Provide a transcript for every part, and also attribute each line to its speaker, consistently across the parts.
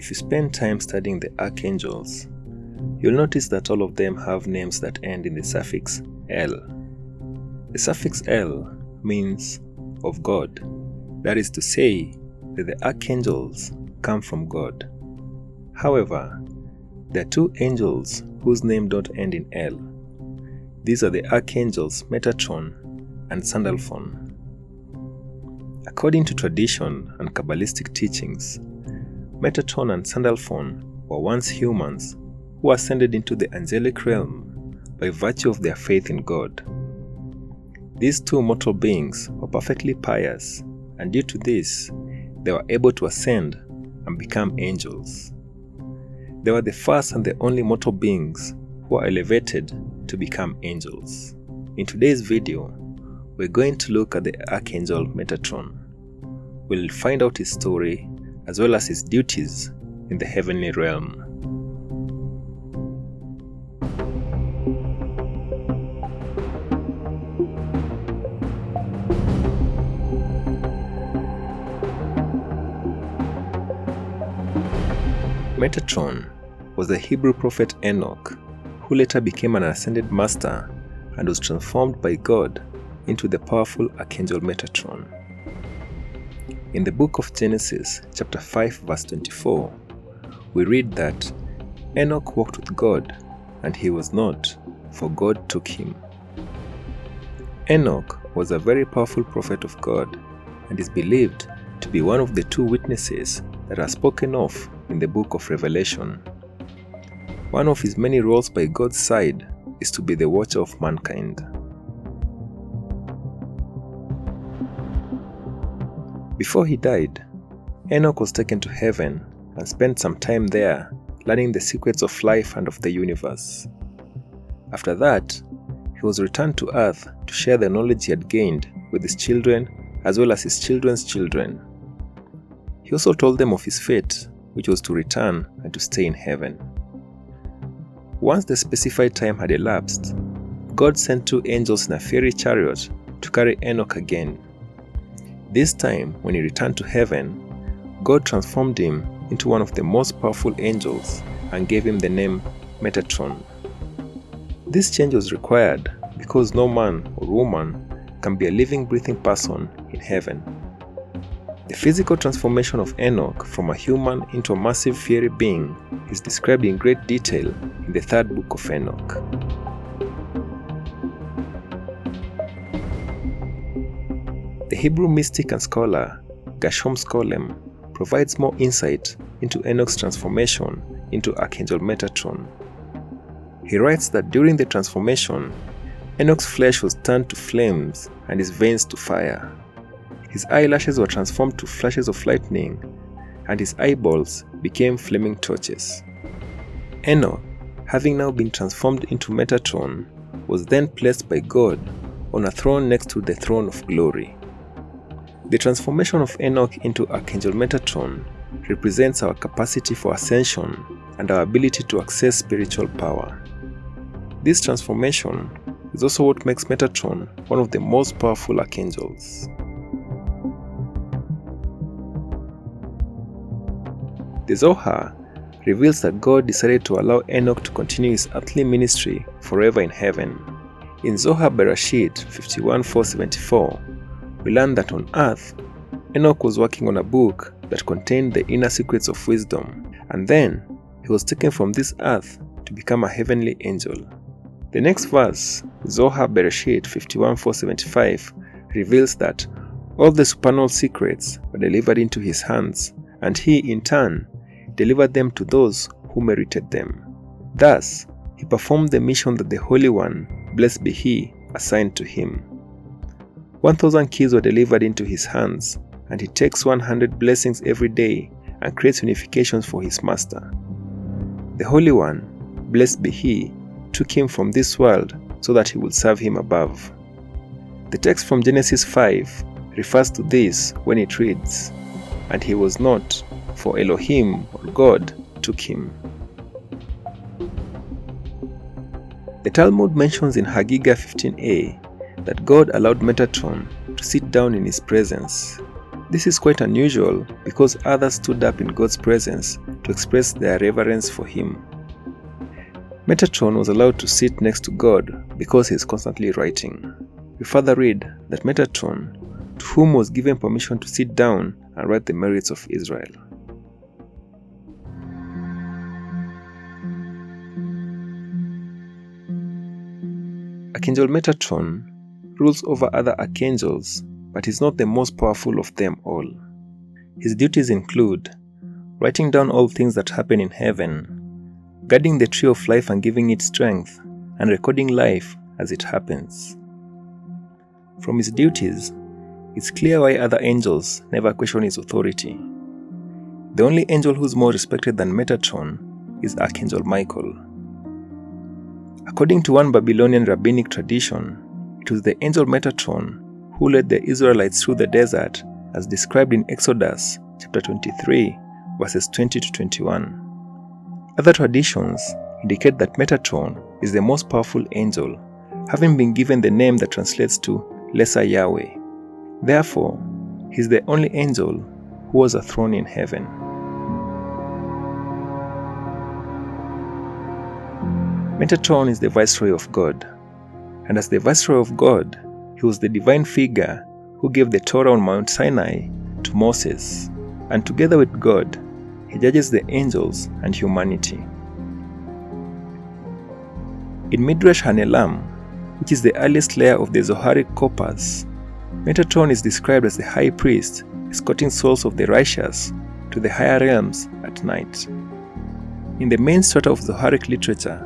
Speaker 1: If you spend time studying the archangels, you'll notice that all of them have names that end in the suffix L. The suffix L means of God. That is to say that the archangels come from God. However, there are two angels whose name don't end in L. These are the archangels Metatron and Sandalphon. According to tradition and Kabbalistic teachings, Metatron and Sandalphon were once humans who ascended into the angelic realm by virtue of their faith in God. These two mortal beings were perfectly pious, and due to this, they were able to ascend and become angels. They were the first and the only mortal beings who were elevated to become angels. In today's video, we're going to look at the Archangel Metatron. We'll find out his story as well as his duties in the heavenly realm. Metatron was the Hebrew prophet Enoch, who later became an ascended master and was transformed by God into the powerful Archangel Metatron. In the book of Genesis, chapter 5, verse 24, we read that Enoch walked with God, and he was not, for God took him. Enoch was a very powerful prophet of God and is believed to be one of the two witnesses that are spoken of in the book of Revelation. One of his many roles by God's side is to be the watcher of mankind. Before he died, Enoch was taken to heaven and spent some time there learning the secrets of life and of the universe. After that, he was returned to earth to share the knowledge he had gained with his children as well as his children's children. He also told them of his fate, which was to return and to stay in heaven. Once the specified time had elapsed, God sent two angels in a fiery chariot to carry Enoch again. This time, when he returned to heaven, God transformed him into one of the most powerful angels and gave him the name Metatron. This change was required because no man or woman can be a living, breathing person in heaven. The physical transformation of Enoch from a human into a massive fiery being is described in great detail in the third book of Enoch. The Hebrew mystic and scholar Gershom Scholem provides more insight into Enoch's transformation into Archangel Metatron. He writes that during the transformation, Enoch's flesh was turned to flames and his veins to fire. His eyelashes were transformed to flashes of lightning, and his eyeballs became flaming torches. Enoch, having now been transformed into Metatron, was then placed by God on a throne next to the throne of glory. The transformation of Enoch into Archangel Metatron represents our capacity for ascension and our ability to access spiritual power. This transformation is also what makes Metatron one of the most powerful archangels. The Zohar reveals that God decided to allow Enoch to continue his earthly ministry forever in heaven. In Zohar Bereshit 51:4-74, we learn that on earth, Enoch was working on a book that contained the inner secrets of wisdom, and then he was taken from this earth to become a heavenly angel. The next verse, Zohar Bereshit 51:4-75, reveals that all the supernal secrets were delivered into his hands, and he, in turn, delivered them to those who merited them. Thus, he performed the mission that the Holy One, blessed be He, assigned to him. 1,000 keys were delivered into his hands, and he takes 100 blessings every day and creates unifications for his master. The Holy One, blessed be He, took him from this world so that he would serve him above. The text from Genesis 5 refers to this when it reads, "And he was not, for Elohim or God took him." The Talmud mentions in Hagigah 15a that God allowed Metatron to sit down in his presence. This is quite unusual because others stood up in God's presence to express their reverence for him. Metatron was allowed to sit next to God because he is constantly writing. We further read that Metatron, to whom was given permission to sit down and write the merits of Israel. Archangel Metatron rules over other archangels, but is not the most powerful of them all. His duties include writing down all things that happen in heaven, guarding the tree of life and giving it strength, and recording life as it happens. From his duties, it's clear why other angels never question his authority. The only angel who is more respected than Metatron is Archangel Michael. According to one Babylonian rabbinic tradition, it was the angel Metatron who led the Israelites through the desert as described in Exodus chapter 23, verses 20 to 21. Other traditions indicate that Metatron is the most powerful angel, having been given the name that translates to Lesser Yahweh. Therefore, he is the only angel who has a throne in heaven. Metatron is the Viceroy of God, and as the Viceroy of God, he was the divine figure who gave the Torah on Mount Sinai to Moses, and together with God, he judges the angels and humanity. In Midrash Hanelam, which is the earliest layer of the Zoharic corpus, Metatron is described as the high priest escorting souls of the righteous to the higher realms at night. In the main strata of Zoharic literature,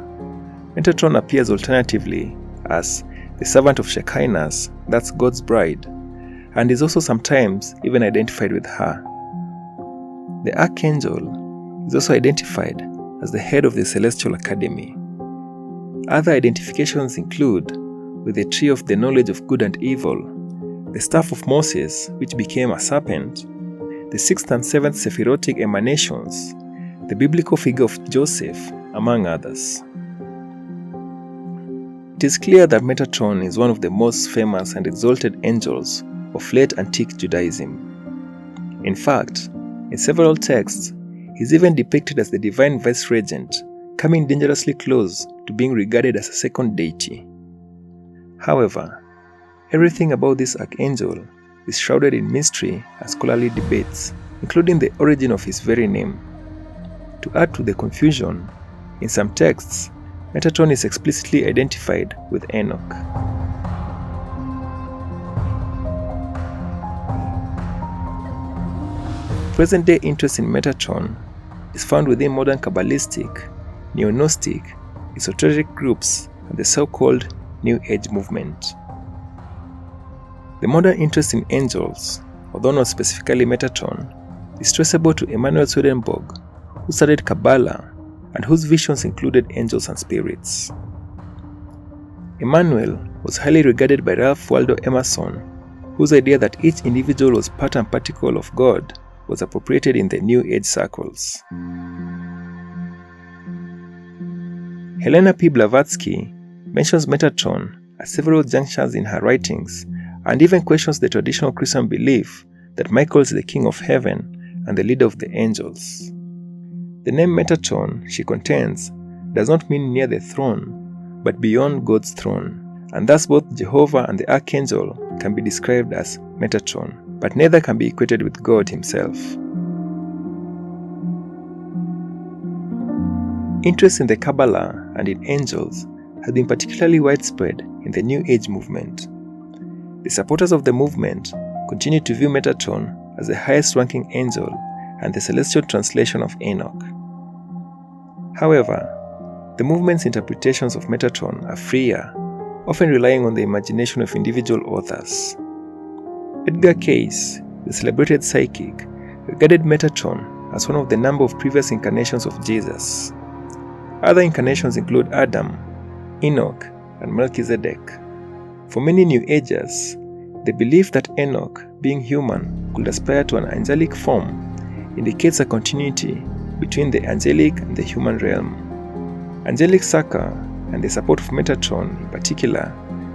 Speaker 1: Metatron appears alternatively as the servant of Shekinah, that's God's bride, and is also sometimes even identified with her. The Archangel is also identified as the head of the Celestial Academy. Other identifications include with the tree of the knowledge of good and evil, the staff of Moses, which became a serpent, the 6th and 7th Sephirotic emanations, the biblical figure of Joseph, among others. It is clear that Metatron is one of the most famous and exalted angels of late antique Judaism. In fact, in several texts, he is even depicted as the divine vice-regent, coming dangerously close to being regarded as a second deity. However, everything about this archangel is shrouded in mystery and scholarly debates, including the origin of his very name. To add to the confusion, in some texts, Metatron is explicitly identified with Enoch. Present-day interest in Metatron is found within modern Kabbalistic, Neo-Gnostic, esoteric groups and the so-called New Age movement. The modern interest in angels, although not specifically Metatron, is traceable to Emanuel Swedenborg, who studied Kabbalah and whose visions included angels and spirits. Emanuel was highly regarded by Ralph Waldo Emerson, whose idea that each individual was part and particle of God was appropriated in the New Age circles. Helena P. Blavatsky mentions Metatron at several junctures in her writings and even questions the traditional Christian belief that Michael is the king of heaven and the leader of the angels. The name Metatron, she contends, does not mean near the throne, but beyond God's throne, and thus both Jehovah and the Archangel can be described as Metatron, but neither can be equated with God himself. Interest in the Kabbalah and in angels has been particularly widespread in the New Age movement. The supporters of the movement continue to view Metatron as the highest-ranking angel and the celestial translation of Enoch. However, the movement's interpretations of Metatron are freer, often relying on the imagination of individual authors. Edgar Cayce, the celebrated psychic, regarded Metatron as one of the number of previous incarnations of Jesus. Other incarnations include Adam, Enoch, and Melchizedek. For many New Agers, the belief that Enoch, being human, could aspire to an angelic form indicates a continuity between the angelic and the human realm. Angelic succor and the support of Metatron in particular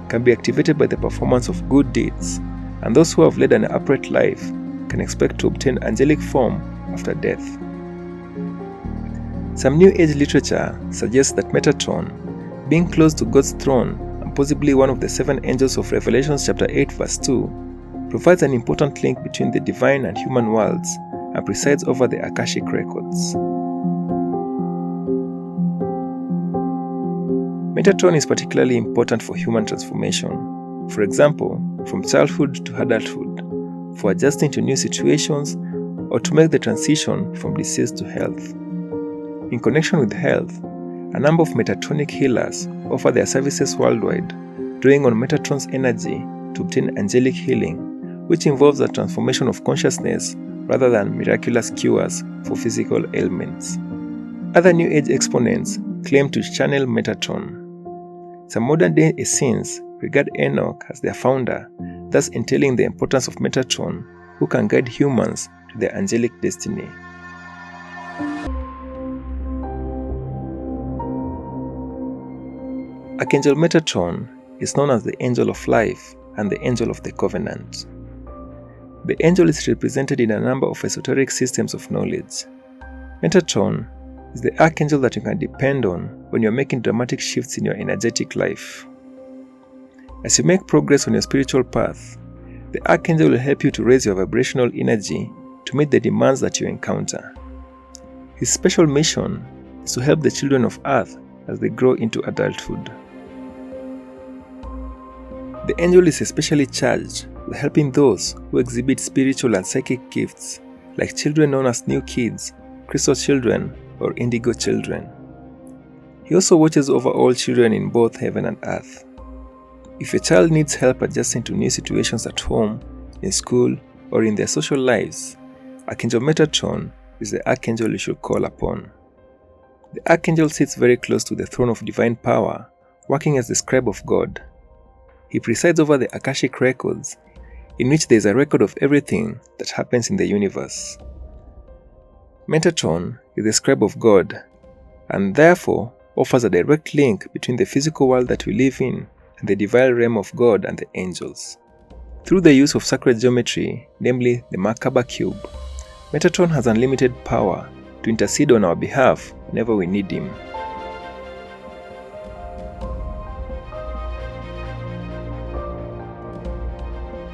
Speaker 1: can be activated by the performance of good deeds, and those who have led an upright life can expect to obtain angelic form after death. Some New Age literature suggests that Metatron, being close to God's throne and possibly one of the 7 angels of Revelation chapter 8 verse 2, provides an important link between the divine and human worlds and presides over the Akashic records. Metatron is particularly important for human transformation, for example, from childhood to adulthood, for adjusting to new situations, or to make the transition from disease to health. In connection with health, a number of Metatronic healers offer their services worldwide, drawing on Metatron's energy to obtain angelic healing, which involves a transformation of consciousness rather than miraculous cures for physical ailments. Other New Age exponents claim to channel Metatron. Some modern-day Essenes regard Enoch as their founder, thus entailing the importance of Metatron, who can guide humans to their angelic destiny. Archangel Metatron is known as the Angel of Life and the Angel of the Covenant. The angel is represented in a number of esoteric systems of knowledge. Metatron is the archangel that you can depend on when you're making dramatic shifts in your energetic life. As you make progress on your spiritual path, the archangel will help you to raise your vibrational energy to meet the demands that you encounter. His special mission is to help the children of Earth as they grow into adulthood. The angel is especially charged with helping those who exhibit spiritual and psychic gifts, like children known as new kids, crystal children, or indigo children. He also watches over all children in both heaven and earth. If your child needs help adjusting to new situations at home, in school, or in their social lives, Archangel Metatron is the archangel you should call upon. The archangel sits very close to the throne of divine power, working as the scribe of God. He presides over the Akashic records, in which there is a record of everything that happens in the universe. Metatron is the scribe of God, and therefore offers a direct link between the physical world that we live in and the divine realm of God and the angels. Through the use of sacred geometry, namely the MERKABA cube, Metatron has unlimited power to intercede on our behalf whenever we need him.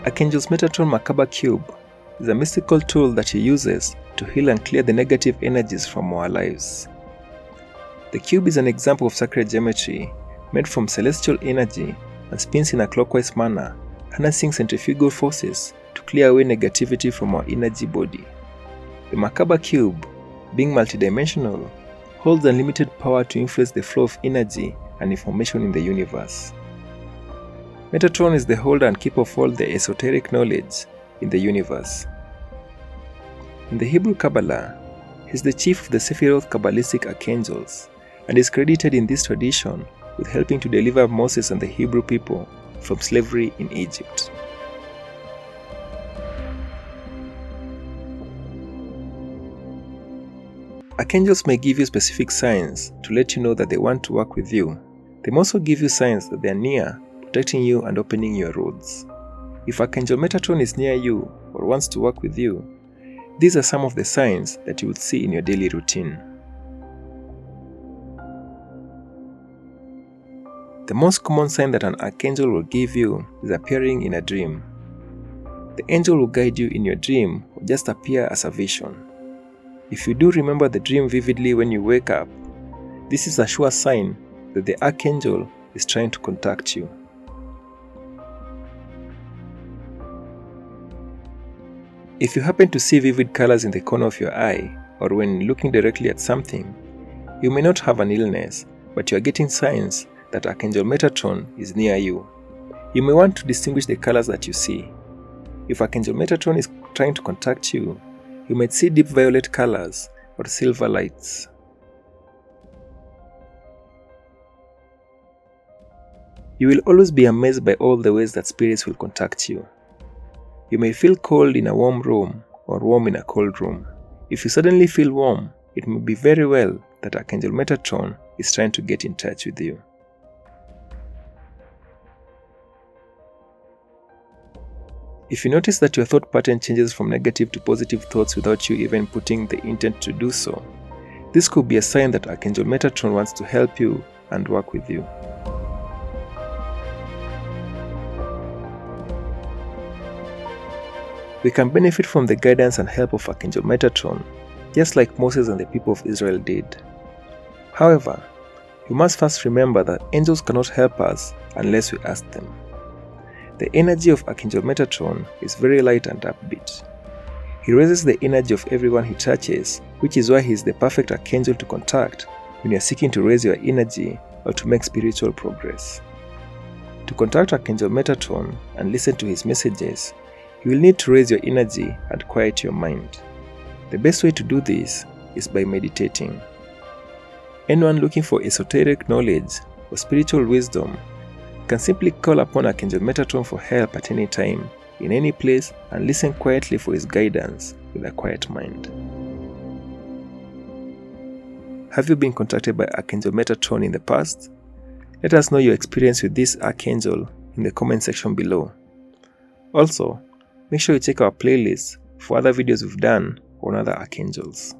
Speaker 1: Archangel's Metatron MERKABA cube is a mystical tool that he uses to heal and clear the negative energies from our lives. The cube is an example of sacred geometry made from celestial energy and spins in a clockwise manner, harnessing centrifugal forces to clear away negativity from our energy body. The MERKABA cube, being multidimensional, holds unlimited power to influence the flow of energy and information in the universe. Metatron is the holder and keeper of all the esoteric knowledge in the universe. In the Hebrew Kabbalah, he is the chief of the Sephiroth Kabbalistic archangels and is credited in this tradition with helping to deliver Moses and the Hebrew people from slavery in Egypt. Archangels may give you specific signs to let you know that they want to work with you. They may also give you signs that they are near, protecting you and opening your roads. If Archangel Metatron is near you or wants to work with you, these are some of the signs that you would see in your daily routine. The most common sign that an archangel will give you is appearing in a dream. The angel will guide you in your dream or just appear as a vision. If you do remember the dream vividly when you wake up, this is a sure sign that the archangel is trying to contact you. If you happen to see vivid colors in the corner of your eye or when looking directly at something, you may not have an illness, but you are getting signs that Archangel Metatron is near you. You may want to distinguish the colors that you see. If Archangel Metatron is trying to contact you, you might see deep violet colors or silver lights. You will always be amazed by all the ways that spirits will contact you. You may feel cold in a warm room or warm in a cold room. If you suddenly feel warm, it may be very well that Archangel Metatron is trying to get in touch with you. If you notice that your thought pattern changes from negative to positive thoughts without you even putting the intent to do so, This could be a sign that Archangel Metatron wants to help you and work with you. We can benefit from the guidance and help of Archangel Metatron, just like Moses and the people of Israel did. However, we must first remember that angels cannot help us unless we ask them. The energy of Archangel Metatron is very light and upbeat. He raises the energy of everyone he touches, which is why he is the perfect archangel to contact when you are seeking to raise your energy or to make spiritual progress. To contact Archangel Metatron and listen to his messages, you will need to raise your energy and quiet your mind. The best way to do this is by meditating. Anyone looking for esoteric knowledge or spiritual wisdom can simply call upon Archangel Metatron for help at any time, in any place, and listen quietly for his guidance with a quiet mind. Have you been contacted by Archangel Metatron in the past? Let us know your experience with this archangel in the comment section below. Also, make sure you check our playlist for other videos we've done on other archangels.